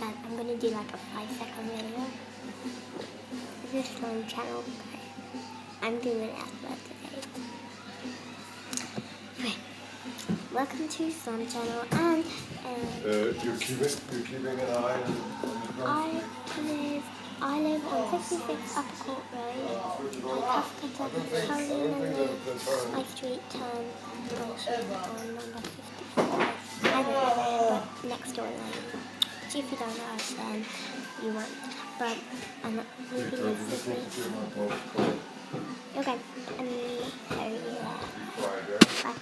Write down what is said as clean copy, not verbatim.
guys, I'm gonna do like a 5-second video. This is my channel, okay? I'm doing it today. Okay. Welcome to Slum Channel, and you're keeping an eye on I live on 56 Upper Court Road. My Kafka Karolina lives. My street turn on number 54. I don't know, but next door lane. If you don't know us, then you won't. But maybe lives with me. Okay,